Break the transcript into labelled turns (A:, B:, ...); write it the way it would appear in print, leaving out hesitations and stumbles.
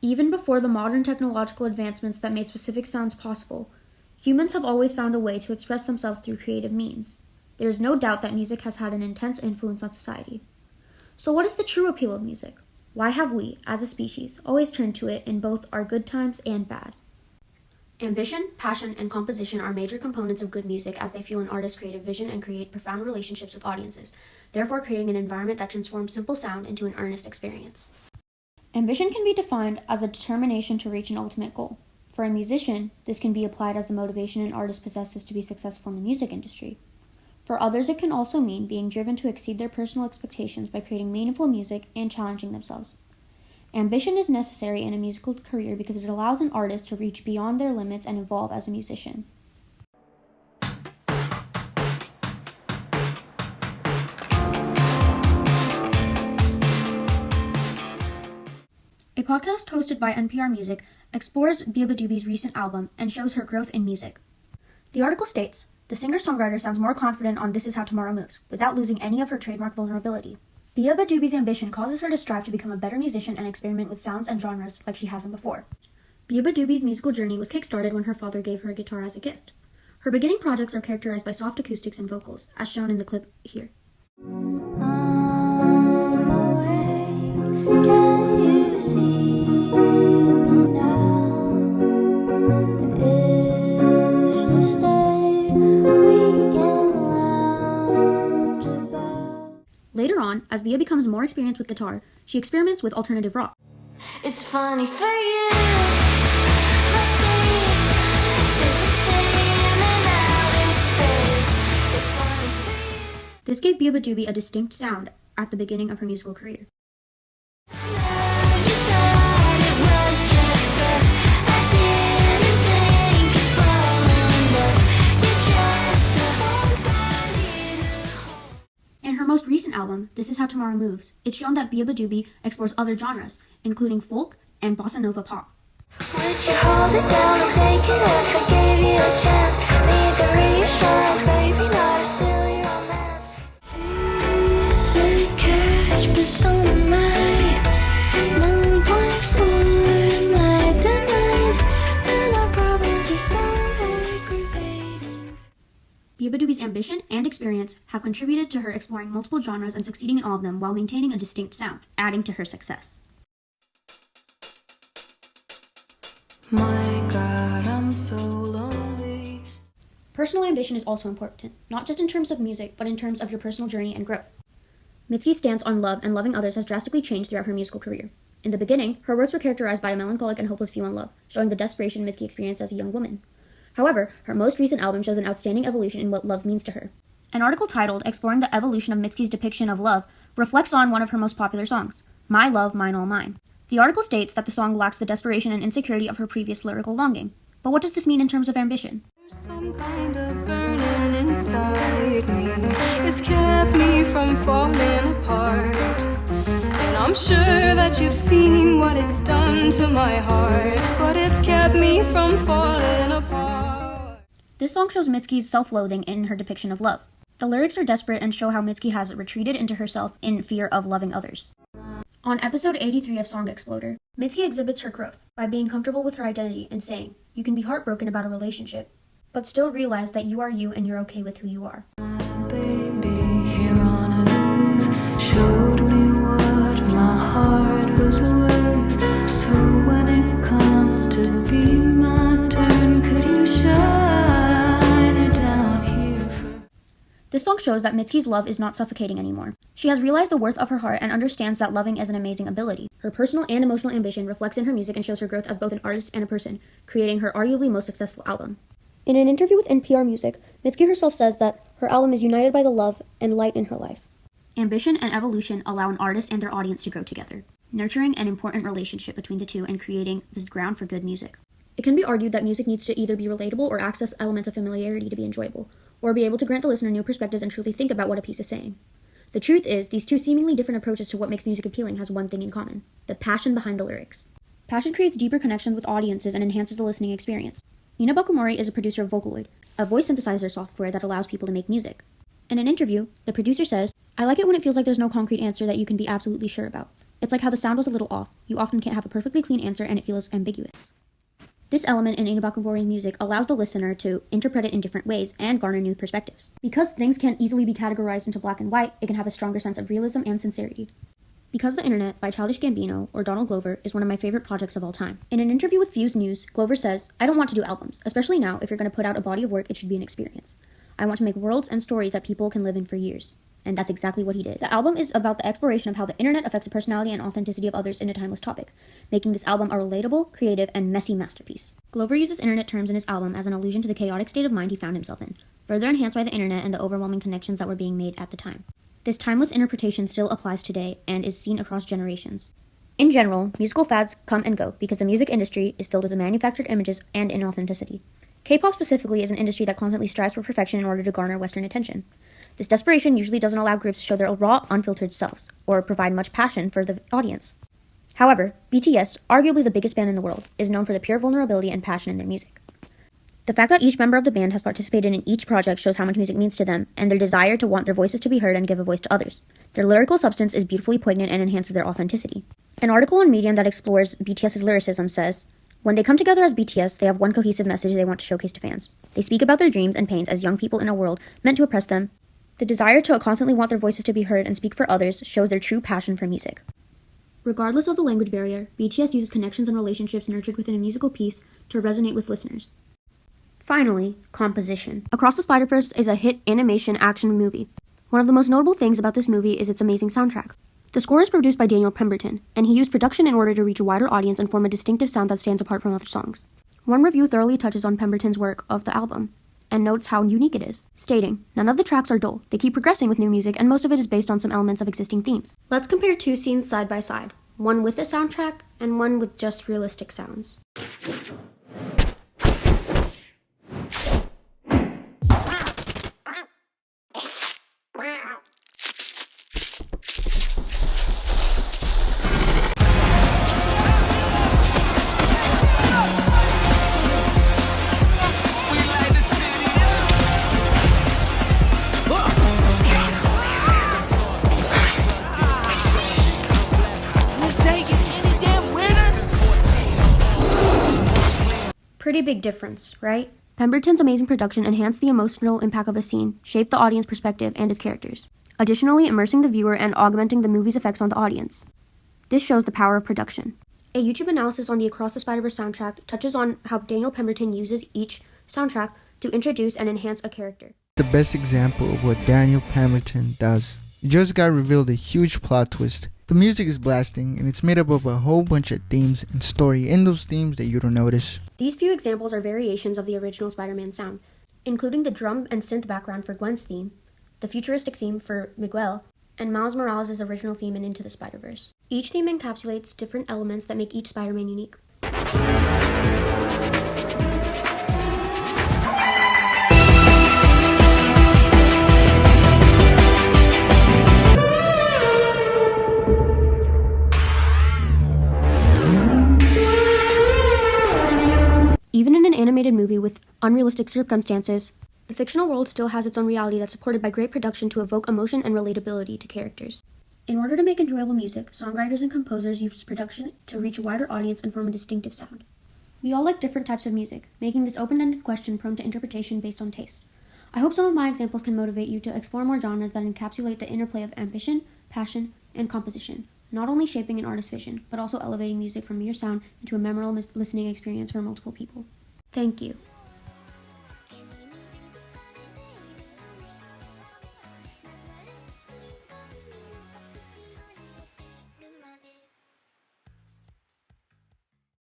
A: Even before the modern technological advancements that made specific sounds possible, humans have always found a way to express themselves through creative means. There is no doubt that music has had an intense influence on society. So what is the true appeal of music? Why have we, as a species, always turned to it in both our good times and bad? Ambition, passion, and composition are major components of good music as they fuel an artist's creative vision and create profound relationships with audiences, therefore creating an environment that transforms simple sound into an earnest experience. Ambition can be defined as the determination to reach an ultimate goal. For a musician, this can be applied as the motivation an artist possesses to be successful in the music industry. For others, it can also mean being driven to exceed their personal expectations by creating meaningful music and challenging themselves. Ambition is necessary in a musical career because it allows an artist to reach beyond their limits and evolve as a musician. A podcast hosted by NPR Music explores Beabadoobie's recent album and shows her growth in music. The article states, "The singer-songwriter sounds more confident on This Is How Tomorrow Moves, without losing any of her trademark vulnerability. Beabadoobie's ambition causes her to strive to become a better musician and experiment with sounds and genres like she hasn't before." Beabadoobie's musical journey was kick-started when her father gave her a guitar as a gift. Her beginning projects are characterized by soft acoustics and vocals, as shown in the clip here.
B: I'm awake, can you see me now? And if you stay, we can lounge about.
A: Later on, as Bea becomes more experienced with guitar, she experiments with alternative rock.
B: It's funny for you, my state says the same in outer space. It's funny for you.
A: This gave Beabadoobie a distinct sound at the beginning of her musical career.
B: You thought it was just us. I didn't think you'd fall in love. You're just a whole body.
A: In her most recent album, This Is How Tomorrow Moves, it's shown that Beabadoobie explores other genres, including folk and bossa nova pop.
B: Would you hold it down and take it if I gave you a chance? Need the reassurance, baby, not a silly romance. Easy catch, but so am I. 9.4, my demise. And our problems are so aggravating.
A: Beabadoobie's ambition and experience have contributed to her exploring multiple genres and succeeding in all of them while maintaining a distinct sound, adding to her success.
C: My God, I'm so lonely.
A: Personal ambition is also important, not just in terms of music, but in terms of your personal journey and growth. Mitski's stance on love and loving others has drastically changed throughout her musical career. In the beginning, her works were characterized by a melancholic and hopeless view on love, showing the desperation Mitski experienced as a young woman. However, her most recent album shows an outstanding evolution in what love means to her. An article titled Exploring the Evolution of Mitski's Depiction of Love reflects on one of her most popular songs, My Love, Mine All Mine. The article states that the song lacks the desperation and insecurity of her previous lyrical longing. But what does this mean in terms of ambition?
C: There's some kind of burning inside me. It's kept me from falling apart. And I'm sure that you've seen what it's done to my heart. But it's kept me from falling apart.
A: This song shows Mitski's self-loathing in her depiction of love. The lyrics are desperate and show how Mitski has retreated into herself in fear of loving others. On episode 83 of Song Exploder, Mitski exhibits her growth by being comfortable with her identity and saying, "You can be heartbroken about a relationship, but still realize that you are you and you're okay with who you are."
C: Baby, here on earth, showed me what my heart was worth. So when it comes to be my turn, could you shine it down here for?
A: This song shows that Mitski's love is not suffocating anymore. She has realized the worth of her heart and understands that loving is an amazing ability. Her personal and emotional ambition reflects in her music and shows her growth as both an artist and a person, creating her arguably most successful album. In an interview with NPR Music, Mitski herself says that her album is united by the love and light in her life. Ambition and evolution allow an artist and their audience to grow together, nurturing an important relationship between the two and creating this ground for good music. It can be argued that music needs to either be relatable or access elements of familiarity to be enjoyable, or be able to grant the listener new perspectives and truly think about what a piece is saying. The truth is, these two seemingly different approaches to what makes music appealing has one thing in common: the passion behind the lyrics. Passion creates deeper connections with audiences and enhances the listening experience. Ina Bakumori is a producer of Vocaloid, a voice synthesizer software that allows people to make music. In an interview, the producer says, "I like it when it feels like there's no concrete answer that you can be absolutely sure about. It's like how the sound was a little off. You often can't have a perfectly clean answer and it feels ambiguous. This element in Ina Bakenbori's music allows the listener to interpret it in different ways and garner new perspectives. Because things can't easily be categorized into black and white, it can have a stronger sense of realism and sincerity. Because the Internet by Childish Gambino or Donald Glover is one of my favorite projects of all time. In an interview with Fuse News, Glover says, "I don't want to do albums, especially now. If you're going to put out a body of work, it should be an experience. I want to make worlds and stories that people can live in for years." And that's exactly what he did. The album is about the exploration of how the internet affects the personality and authenticity of others in a timeless topic, making this album a relatable, creative, and messy masterpiece. Glover uses internet terms in his album as an allusion to the chaotic state of mind he found himself in, further enhanced by the internet and the overwhelming connections that were being made at the time. This timeless interpretation still applies today and is seen across generations. In general, musical fads come and go because the music industry is filled with manufactured images and inauthenticity. K-pop specifically is an industry that constantly strives for perfection in order to garner Western attention. This desperation usually doesn't allow groups to show their raw, unfiltered selves, or provide much passion for the audience. However, BTS, arguably the biggest band in the world, is known for the pure vulnerability and passion in their music. The fact that each member of the band has participated in each project shows how much music means to them, and their desire to want their voices to be heard and give a voice to others. Their lyrical substance is beautifully poignant and enhances their authenticity. An article on Medium that explores BTS's lyricism says, "When they come together as BTS, they have one cohesive message they want to showcase to fans. They speak about their dreams and pains as young people in a world meant to oppress them. The desire to constantly want their voices to be heard and speak for others shows their true passion for music." Regardless of the language barrier, BTS uses connections and relationships nurtured within a musical piece to resonate with listeners. Finally, composition. Across the Spider-Verse is a hit animation action movie. One of the most notable things about this movie is its amazing soundtrack. The score is produced by Daniel Pemberton, and he used production in order to reach a wider audience and form a distinctive sound that stands apart from other songs. One review thoroughly touches on Pemberton's work of the album, and notes how unique it is, stating, "None of the tracks are dull. They keep progressing with new music, and most of it is based on some elements of existing themes." Let's compare two scenes side by side, one with a soundtrack and one with just realistic sounds. Pretty big difference, right? Pemberton's amazing production enhanced the emotional impact of a scene, shaped the audience perspective and its characters, additionally immersing the viewer and augmenting the movie's effects on the audience. This shows the power of production. A YouTube analysis on the Across the Spider-Verse soundtrack touches on how Daniel Pemberton uses each soundtrack to introduce and enhance a character.
D: The best example of what Daniel Pemberton does. You just got revealed a huge plot twist. The music is blasting, and it's made up of a whole bunch of themes and story in those themes that you don't notice.
A: These few examples are variations of the original Spider-Man sound, including the drum and synth background for Gwen's theme, the futuristic theme for Miguel, and Miles Morales' original theme in Into the Spider-Verse. Each theme encapsulates different elements that make each Spider-Man unique. Even in an animated movie with unrealistic circumstances, the fictional world still has its own reality that's supported by great production to evoke emotion and relatability to characters. In order to make enjoyable music, songwriters and composers use production to reach a wider audience and form a distinctive sound. We all like different types of music, making this open-ended question prone to interpretation based on taste. I hope some of my examples can motivate you to explore more genres that encapsulate the interplay of ambition, passion, and composition, not only shaping an artist's vision, but also elevating music from mere sound into a memorable listening experience for multiple people. Thank you.